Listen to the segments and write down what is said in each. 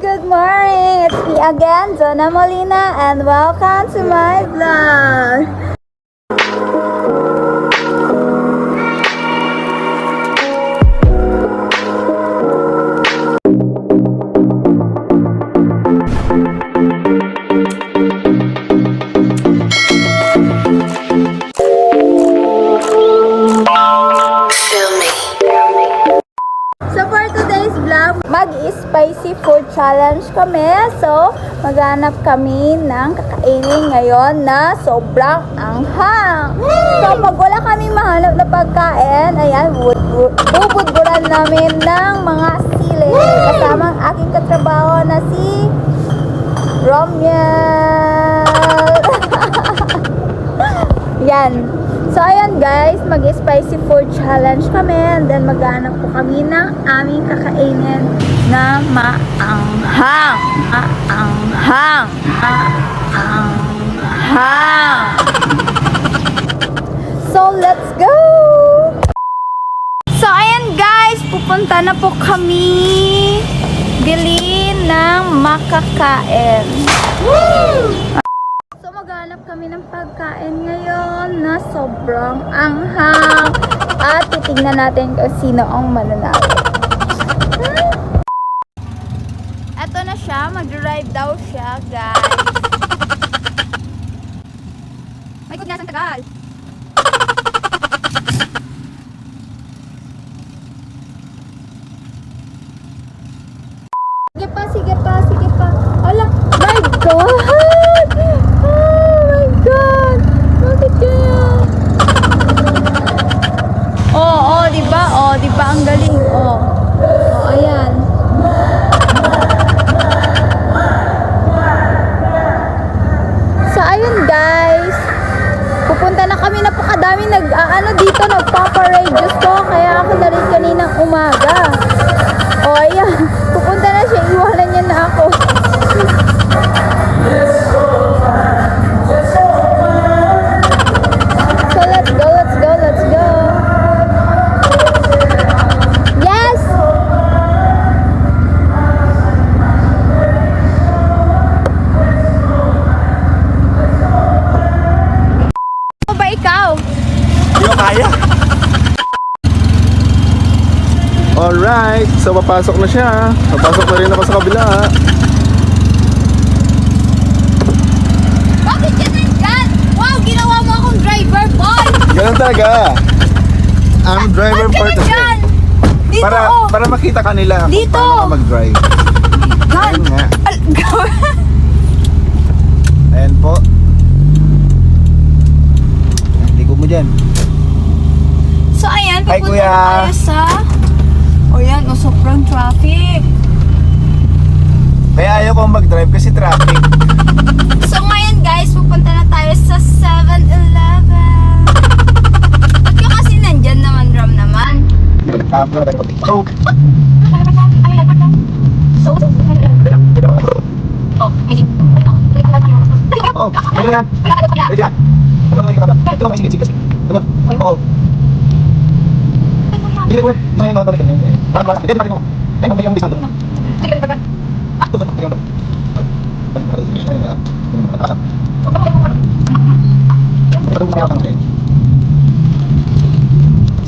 Good morning! It's me again, Donna Molina, and welcome to my vlog. Mag-spicy food challenge kami. So, maghanap kami ng kakainin ngayon na sobrang anghang. So, pag wala kami mahanap na pagkain, ayan, bubudburan namin ng mga sili. Kasama ang aking katrabaho na si Romiel. Yan. So, ayan guys, mag-spicy food challenge kami, and then maghanap po kami ng aming kakainin na maanghang. Maanghang. Maanghang. So, let's go! So, ayan guys, pupunta na po kami bili ng makakain. Woo! Maghanap kami ng pagkain ngayon na sobrang anghang at titignan natin kung sino ang mananalo. Eto na siya, mag-drive daw siya, guys. May kugnasan tagal. Sige pa, sige pa, sige pa. Ala, my God! Diba ang galing? Ayan. So, ayun guys. Pupunta na kami, napakadami dito, nagpaparade. Diyos ko, kaya ako na rin kaninang umaga. Ayan. Pupunta na siya, iwanan niya na ako. So, let's go, let's go, let's go. Alright, so papasok na siya. Papasok na rin ako sa kabila. Bakit ka nandyan? Wow, ginawa mo akong driver, boy! Ganun talaga. I'm driver Bakit for ka nandyan? Dito, para makita kanila kung dito paano ka mag-drive. God! Ayun nga. Ayan po. Ligo mo dyan. So ayan, Hi, pupunta kuya. na tayo sa... Ayan, sobrang traffic. Kaya ayaw kong mag-drive kasi traffic. So ngayon guys, pupunta na tayo sa 7-Eleven. Ba't ka kasi nandyan naman, Ram naman?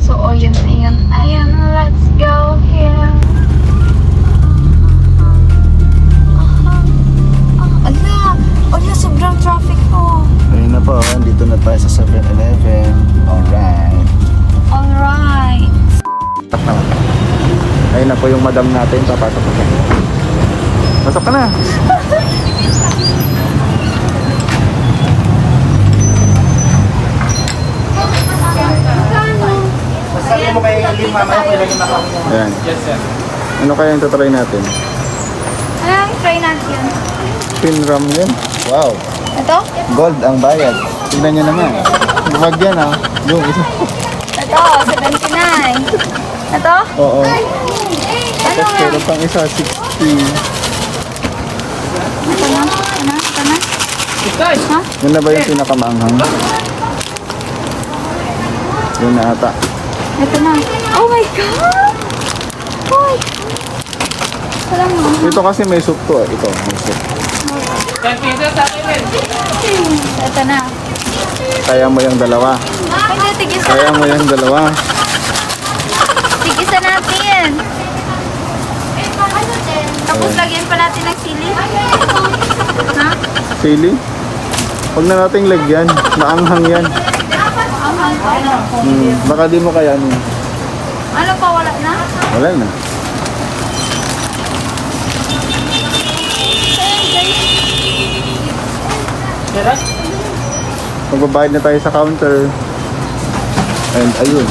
So, ayan, let's go here. Ala, sobrang traffic po. Ayun na po, dito na tayo sa 7-Eleven. Alright. Alright. Ayun na po yung madam natin, papasok na. Pasok ka na. Ayan. Yes, sir. Ano kaya yung tatry natin? Anong try natin? Pin ram yun. Wow. Ito? Gold ang bayad. Tignan nyo naman. Buwag yan ha. Yung isa. Ito, 79. Ito? Oo. Ano Tapos nga? pero pang isa, 60. Ito na? Guys! Ha? Yun na ba yung pinakamaanghang? Yun na ata. Ito na. Oh my God! Oh my God! lang mga. Ito kasi may soup to eh. Ito, may soup. 10 pesos sa akin eh. Ito na. Kaya mo yung dalawa. Hindi, tigisa. Kaya mo yung dalawa. Tigisa natin. Tapos lagyan pa natin ng sili. Ha? Sili? Huwag na nating lagyan. Maanghang yan. Baka di mo kaya ano. Ano pa, wala na? Wala na. Sarap. Magbabayad na tayo sa counter. And ayun.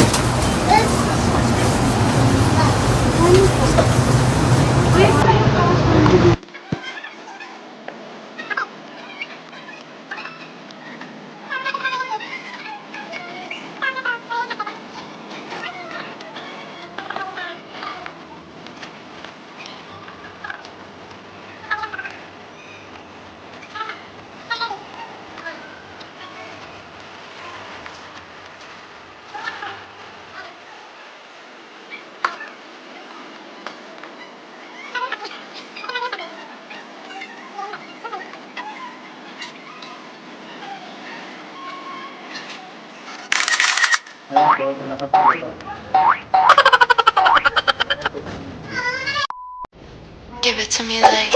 Give it to me like.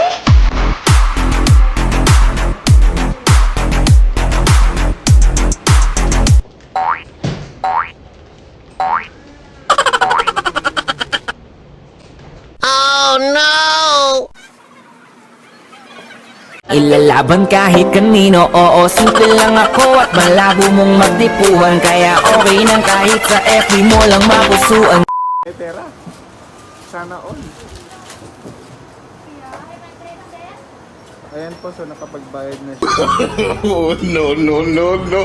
Ilalaban kahit kanino, oo, simple lang ako at malabo mong magdipuhan. Kaya okay nang kahit sa FB mo lang mapusuan. Pera. Sana all. Ayan po, so nakapagbayad na siya. Oh, no, no, no, no.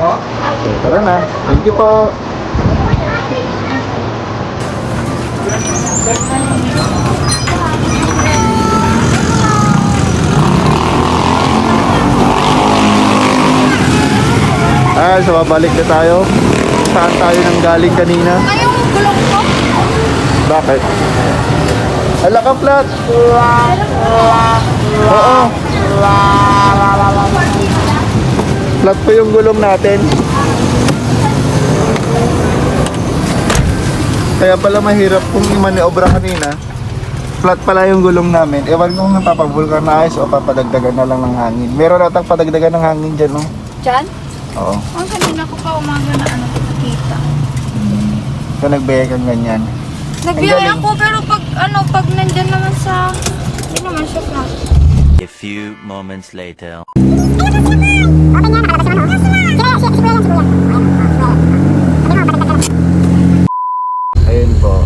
Okay, tara na. Thank you po. So babalik na tayo. Saan tayo nang galing kanina? Ngayong gulong ko. Bakit? Ala ka flat. Oo. Flat po yung gulong natin. Kaya pala mahirap kung i-maniobra kanina. Flat pala yung gulong namin. Ewan kung napapavulcanize o papadagdagan na lang ng hangin. Meron natang padagdagan ng hangin dyan, no? Diyan? Oo. Ang kanina ko pa umaga na ano nakita. So nagbigay kang ganyan. Nagbiyay Ang galing. ako pero pag nandyan naman sa, hindi naman siya flat. A few moments later. Ayun po.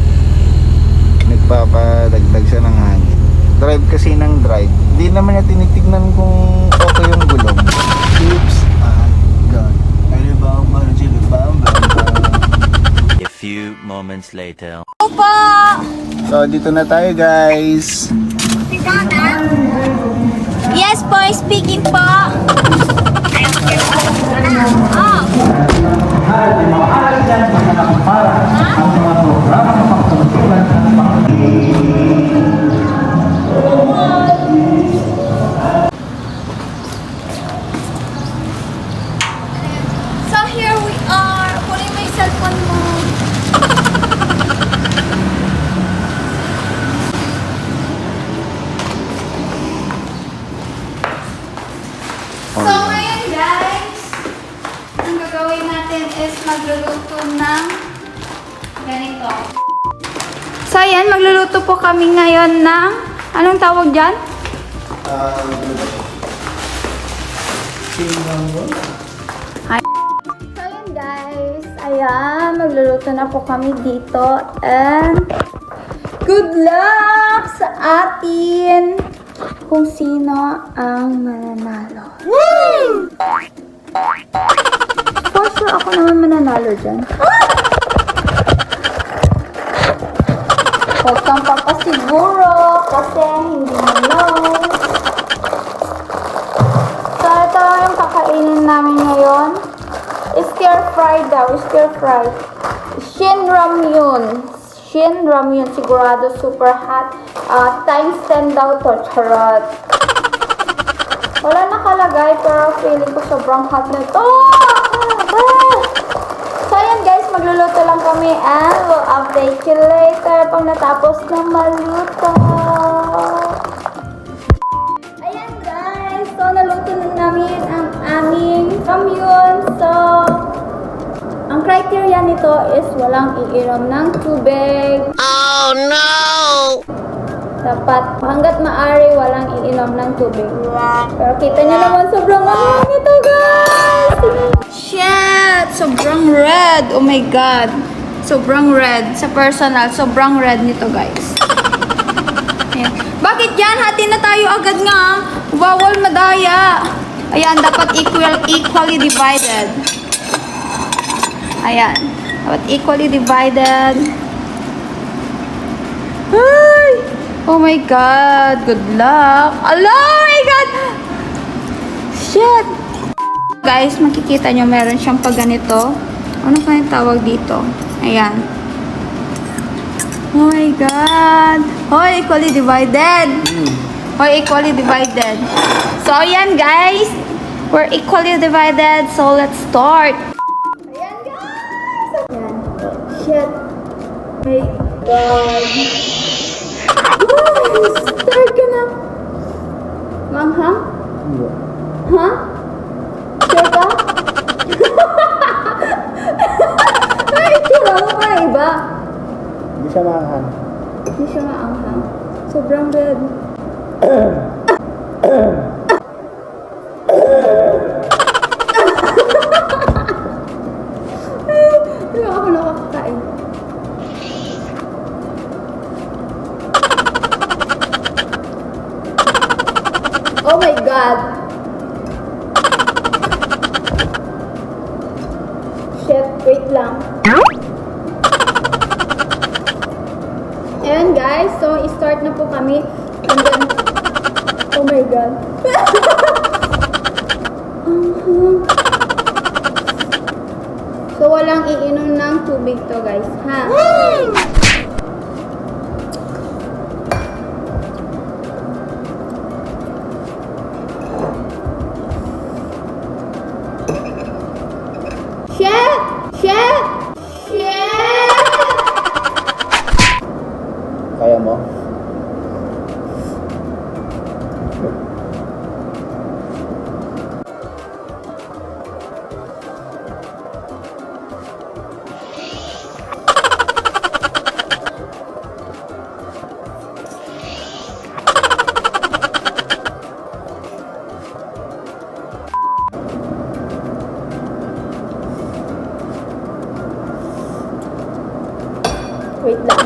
Nagpapadagdag siya ng hangin. Drive kasi ng drive. Hindi naman niya tinitignan kung okay yung gulong. Oops. God. A few moments later. Opo! So, dito na tayo, guys. Yes po, speaking po. Oh. So here we are. Kunin mo yung cellphone mo. So ngayon guys, ang gagawin natin is magluluto ng ganito. So ayan, magluluto po kami ngayon ng, anong tawag dyan? So yun guys, ayan, magluluto na po kami dito and Good luck sa atin kung sino ang mananalo. For sure ako naman mananalo dyan. Huwag kang papasiguro kasi hindi mo know. So, ito yung kakainin namin ngayon. Stir fry daw, stir fry. Shin Ramyun. Shin Ramyun, sigurado super hot. Times 10 daw to, charot. Wala nakalagay pero feeling ko sobrang hot na ito. So ayan guys, magluluto lang kami and we'll update you later pag natapos na maluto. Ayan guys, so naluto na namin ang aming ramyun. So, ang criteria nito is walang iinom ng tubig. Oh no! Dapat hanggat maaari walang iinom ng tubig. Pero kita niyo naman sobrang mahang ito guys! Shit! Sobrang red! Oh my god! Sobrang red. Sa personal, sobrang red nito guys. Ayan. Bakit yan? Hati na tayo agad nga. Bawal madaya. Ayan, dapat equally divided. Ayan. Dapat equally divided. Ay! Oh my god. Good luck. Allah! Oh my god! Shit! Guys, makikita nyo meron siyang pag ganito. Ano pa yung tawag dito? Ayan. Oh my god. Oh, equally divided. Oh, equally divided. So, ayan guys. We're equally divided. So, let's start. Ayan guys. Ayan. Shit. Oh my god. Oh, start ka na. Manghang? Ha? Sure ka? Ay, itsura mo pa iba. Hindi siya maanghang. Hindi siya maanghang. Sobrang red. Hindi ako nakakakain. Oh my god. Shit, wait lang. Ayan guys, so i-start na po kami. And then, oh my god. So walang iinom ng tubig to guys, ha? Shit! Shit! Shit! Kaya mo? Wait lang.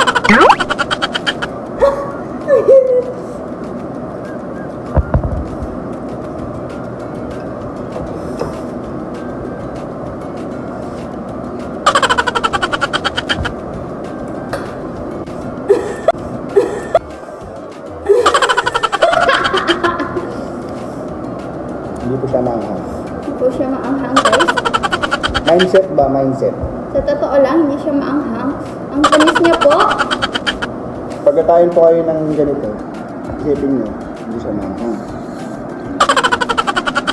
Hindi po siya maanghang. Hindi po siya maanghang guys. Mindset ba? Mindset. Sa totoo lang, hindi siya maanghang. Ang tamis niya po. Pagkatayin po kayo ng ganito, isipin nyo, hindi siya maanghang.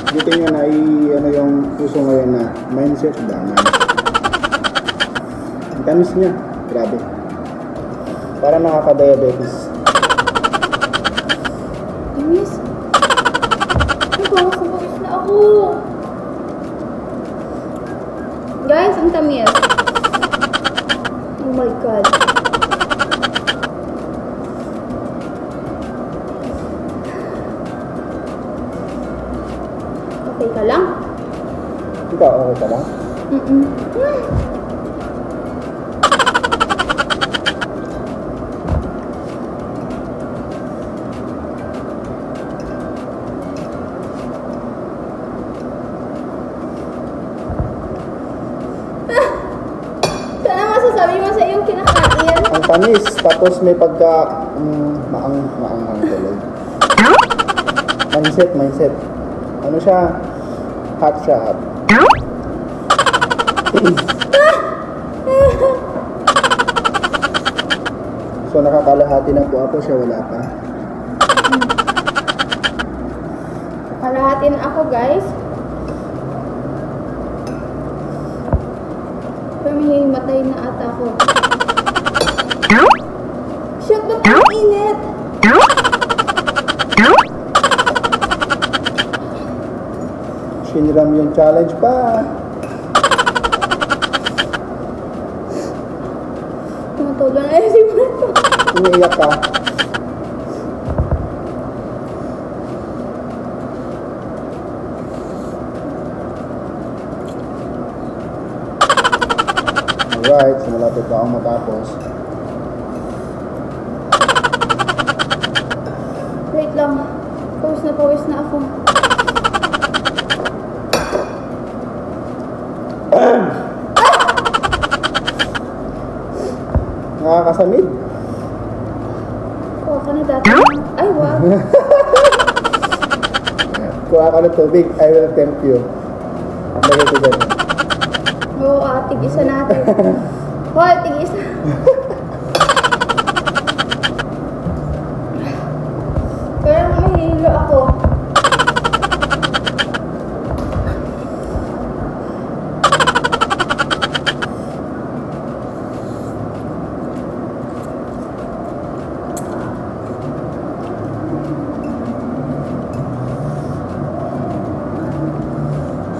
Dito nyo na ano yung puso ngayon na mindset ba? Mindset. Ang tamis niya. Grabe. Parang nakaka-diabetes. Tamis. Nagkakasabakis na ako. Guys, ang tamis. Oh my god. Okay ka lang? Ikaw, okay ka lang? Mm-mm. matamis, tapos may pagka maanghang tuloy. Mindset. Ano siya? Hot siya, hot. So nakakalahati na po ako, siya wala pa. Kalahati na ako, guys. Pero may matay na ata ako. Shit, ba't ang init? Shinram yung challenge pa. Tumutulong na yun si Mato. Umiiyak ka. Alright, so malapit na akong matapos. Wait lang. Pawis na ako. Nakakasamid. Kuha ka na dati. Ay, wow. Kuha ka ng tubig, I will tempt you. Lagay ko dyan. Oo, tig-isa natin. Hoy, tig-isa. Pero mahihilo ako.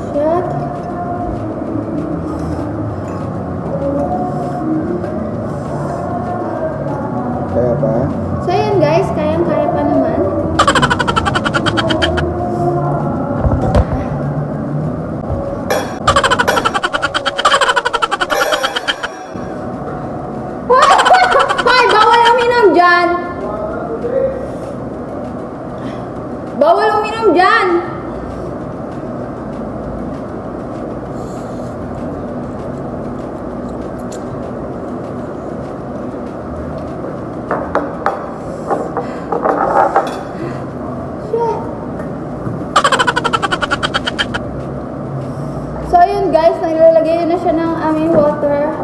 Shit. Kaya pa? So yun guys, kayang-kaya pa naman. Hoy, bawal uminom dyan! Bawal uminom dyan! Shit. So yun guys, nilalagay na siya ng aming water.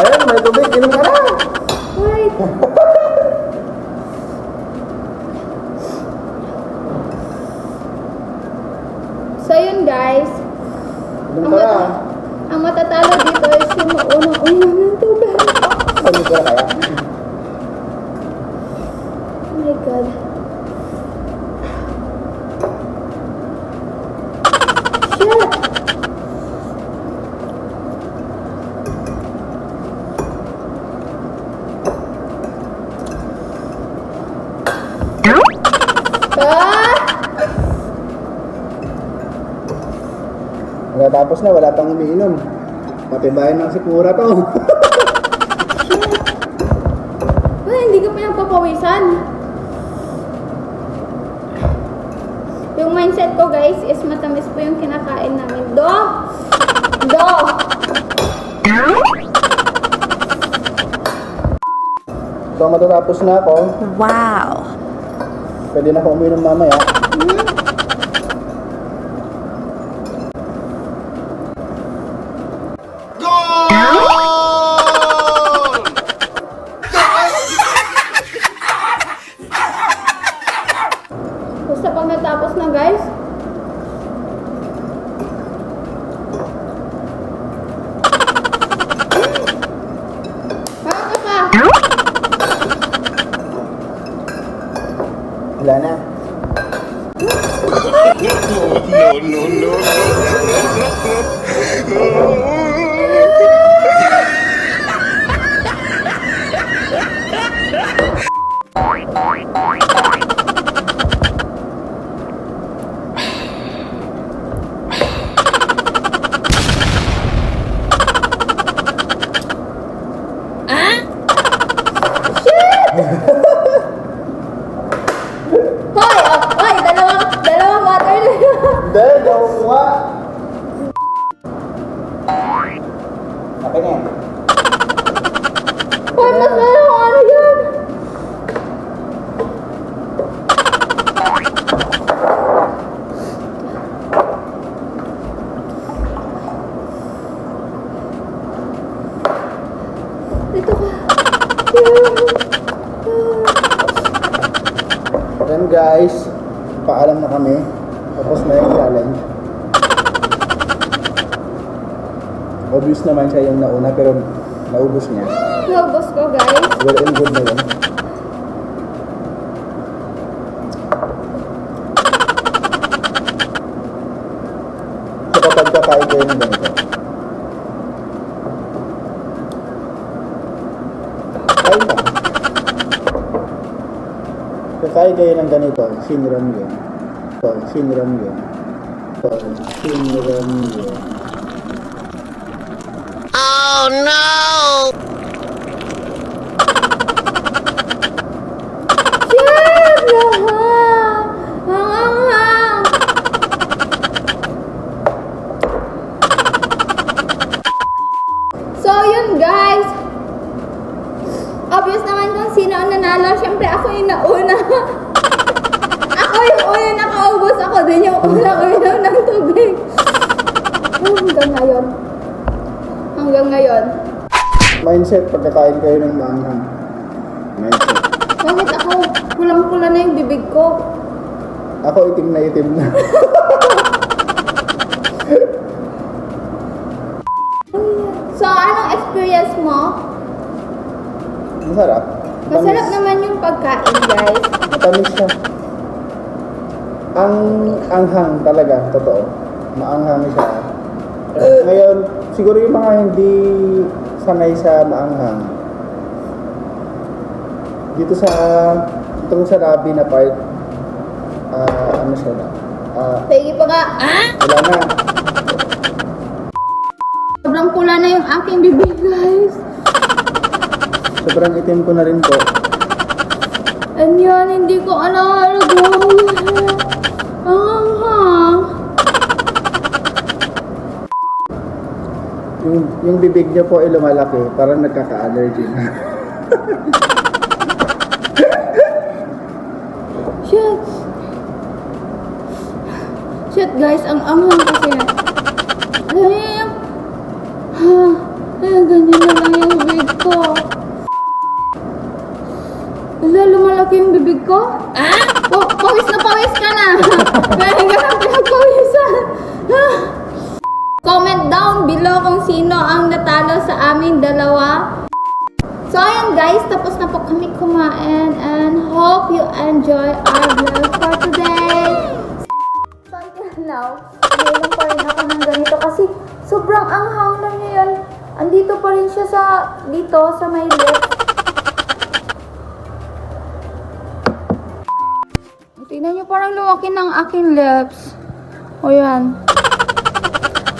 Ayun, may tubig, inom ka na! Wait. So yun guys, Inom ka na! ang matatalo dito is yung maunang-unang ng tubig. Ano ka kaya? Oh my God. Shit! Ah! Tapos na, wala pang umiinom. Matibayan ng sikmura to. Hindi ka pinagpapawisan. Yung mindset ko guys is matamis po yung kinakain namin. Do! So matatapos na ako. Wow! Pwede na ako uminom mamaya. Basta pag natapos na guys, ano ka? Wala na. Akin yan. Hoy, masaya ko ano yan? Dito ka. Then guys, paalam na kami. Tapos na yung challenge. Obvious naman siya yung nauna pero naubos niya. Naubos ko, guys. Well and good na yun. So kapag kakain kayo ng ganito, kain lang. Kakain kayo ng ganito, sinram yun. Sinram yun. Sinram yun. Shit! Lahang! Hanghang! So, yun guys. Obvious naman kung sino ang nanalo. Siyempre, ako yung nauna. Ako yung una nakaubos. Ako din yung unang uminom ng tubig. Hanggang ngayon. Hanggang ngayon. Mindset pagkakain kayo ng maanghang. Mindset. Bakit ako? Pulang-pula na yung bibig ko. Ako itim na itim na. So, anong experience mo? Masarap. Masarap naman yung pagkain, guys. Matamis siya. Ang anghang talaga, totoo. Maanghang siya. Ngayon, siguro yung mga hindi sanay sa maanghang. Dito sa itong sa labi na part, ano siya na? Sige pa nga. Ah? Wala na. Sobrang pula na yung aking bibig, guys. Sobrang itim ko na rin po. And yan, hindi ko alam. Yung bibig niya po ay lumalaki, parang nagkaka-allergy na. Shit. Shit, guys. Ang anghang kasi. Alam niyo yung... ganyan na lang yung bibig ko. Wala, lumalaki yung bibig ko? Ah? Pawis na pawis ka na. Kaya ganang pinagpawisan. Comment down below kung sino ang natalo sa aming dalawa. So, ayan guys, tapos na po kami kumain and hope you enjoy our vlog for today. So, until now, ngayon pa rin ako ng ganito kasi sobrang anghang lang niya yun. Andito pa rin siya dito sa may lips. Tingnan niyo, parang lumaki ng aking lips. O yan.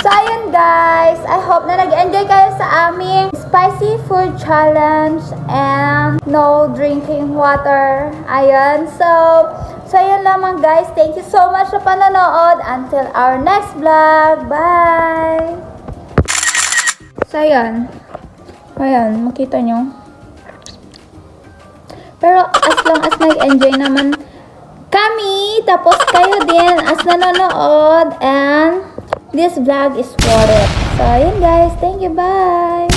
So, ayun guys. I hope na nag-enjoy kayo sa aming spicy food challenge and no drinking water. Ayun. So ayun lamang guys. Thank you so much sa panonood. Until our next vlog. Bye! So, ayan. Ayan, makita nyo. Pero as long as nag-enjoy naman kami, tapos kayo din as nanonood, and this vlog is worth it. So, ayun guys. Thank you. Bye!